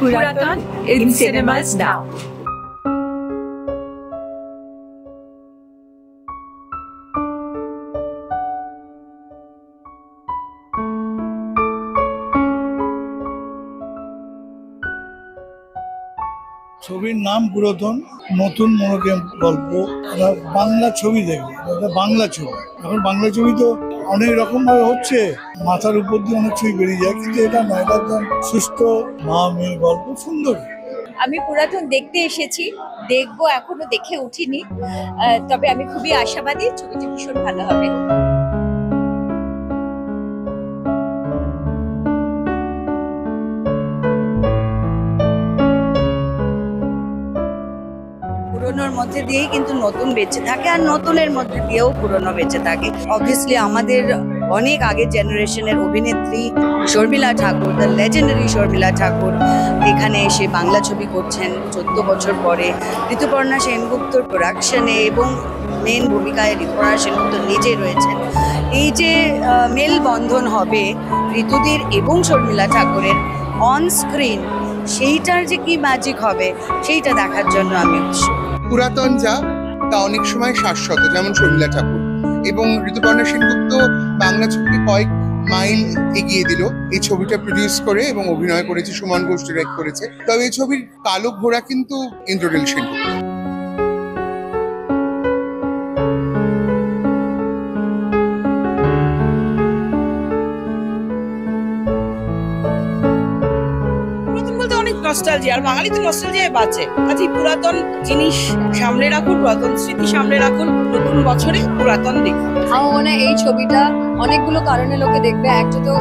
Puraton in cinemas now. ছবির নাম পুরাতন, নতুন মনোরম গল্প। বাংলা ছবি দেখবে, বাংলা ছবি। এখন বাংলা ছবি তো অনেক রকম ভাবে হচ্ছে, মাথার উপর দিয়ে অনেক ছবি বেরিয়ে যায়, কিন্তু এটা নয়, এটা একদম সুস্থ মা মেয়ের গল্প, সুন্দর। আমি পুরাতন দেখতে এসেছি, দেখবো, এখনো দেখে উঠিনি, তবে আমি খুবই আশাবাদী ছবিটি ভীষণ ভালো হবে। পুরনোর মধ্যে দিয়েই কিন্তু নতুন বেঁচে থাকে, আর নতুনের মধ্যে দিয়েও পুরনো বেঁচে থাকে। অবভিয়াসলি আমাদের অনেক আগের জেনারেশনের অভিনেত্রী শর্মিলা ঠাকুর, দ্য লেজেন্ডারি শর্মিলা ঠাকুর এখানে এসে বাংলা ছবি করছেন 14 বছর পরে। ঋতুপর্ণা সেনগুপ্তর প্রোডাকশনে এবং মেন ভূমিকায় ঋতুপর্ণা সেনগুপ্ত নিজে রয়েছেন। এই যে মেলবন্ধন হবে ঋতুদের এবং শর্মিলা ঠাকুরের অন স্ক্রিন, সেইটার যে কি ম্যাজিক হবে সেইটা দেখার জন্য আমি উৎসুক। পুরাতন যা তা অনেক সময় শাশ্বত, যেমন শর্মিলা ঠাকুর এবং ঋতুপর্ণা সেনগুপ্ত বাংলা ছবিকে কয়েক মাইল এগিয়ে দিল এই ছবিটা প্রডিউস করে, এবং অভিনয় করেছে সুমন ঘোষ ডিরেক্ট করেছে। তবে এই ছবির কালো ঘোড়া কিন্তু ইন্দ্রনীল সেনগুপ্ত। নস্টালজিয়া, আর বাঙালি তো নস্টালজিয়ায় বাঁচে। কাজে পুরাতন জিনিস সামনে রাখুন, পুরাতন স্মৃতি সামনে রাখুন, নতুন বছরে পুরাতন দেখুন। আমার মনে হয় এই ছবিটা অনেকগুলো কারণে লোকে দেখবে। একটা তো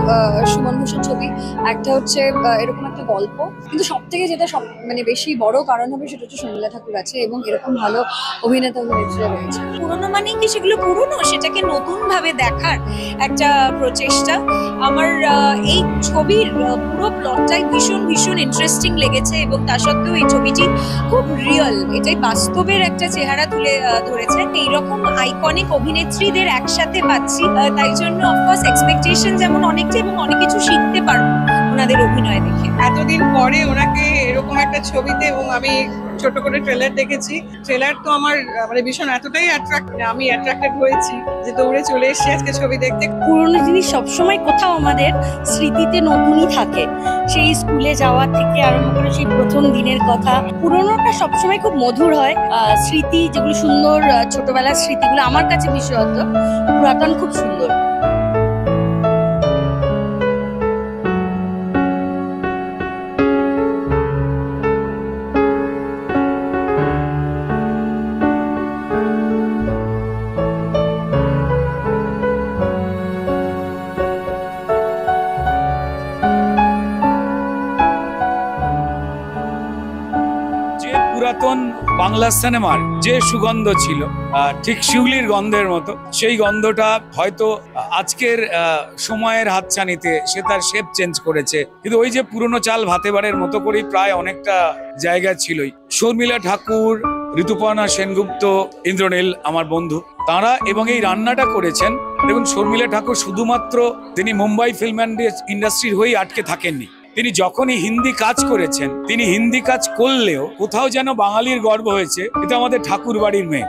সুমন ঘোষের ছবি, একটা হচ্ছে এরকম একটা গল্প, কিন্তু সব থেকে যেটা মানে বেশি বড় কারণ হবে সেটা হচ্ছে শর্মিলা ঠাকুর আছে এবং এরকম ভালো অভিনেতা অভিনেত্রীরা রয়েছে। পুরোনো মানে কি সেগুলো পুরোনো, সেটাকে নতুন ভাবে দেখার একটা প্রচেষ্টা। আমার এই ছবির পুরো প্লটটাই ভীষণ ভীষণ ইন্টারেস্টিং লেগেছে, এবং তা সত্ত্বেও এই ছবিটি খুব রিয়েল, এটাই বাস্তবের একটা চেহারা তুলে ধরেছে। এইরকম আইকনিক অভিনেত্রীদের একসাথে পাচ্ছি, তাই জন্য অফকোর্স এক্সপেকটেশন যেমন অনেকটা, এবং অনেক কিছু শিখতে পারবো ওনাদের অভিনয় দেখে। এতদিন পরে ওনাকে এরকম একটা ছবিতে, এবং আমি ছোট করে ট্রেলার দেখেছি, ট্রেলার তো আমার মানে ভীষণ এতটাই আমি অ্যাট্রাক্টেড হয়েছি যে দৌড়ে চলে এসেছি আজকে ছবি দেখতে। পুরোনো জিনিস সবসময় কোথাও আমাদের স্মৃতিতে নতুনই থাকে, সেই স্কুলে যাওয়া থেকে আরম্ভ করে সেই প্রথম দিনের কথা। পুরোনোটা সবসময় খুব মধুর হয়, স্মৃতি যেগুলো সুন্দর, ছোটবেলার স্মৃতিগুলো আমার কাছে বিশেষত। পুরাতন খুব সুন্দর। পুরাতন বাংলা সিনেমার যে সুগন্ধ ছিল, ঠিক শিউলির গন্ধের মতো, সেই গন্ধটা হয়তো আজকের সময়ের হাতছানিতে সে তার শেপ চেঞ্জ করেছে, কিন্তু ওই যে পুরনো চাল ভাতে বাড়ের মতো করেই প্রায় অনেকটা জায়গা ছিলই। শর্মিলা ঠাকুর, ঋতুপর্ণা সেনগুপ্ত, ইন্দ্রনীল আমার বন্ধু, তারা এবং এই রান্নাটা করেছেন। দেখুন, শর্মিলা ঠাকুর শুধুমাত্র তিনি মুম্বাই ফিল্ম ইন্ডাস্ট্রির হয়েই আটকে থাকেননি। তিনি যখনই হিন্দি কাজ করেছেন, তিনি হিন্দি কাজ করলেও কোথাও যেন বাঙালির গর্ব হয়েছে, এটা আমাদের ঠাকুর বাড়ির মেয়ে।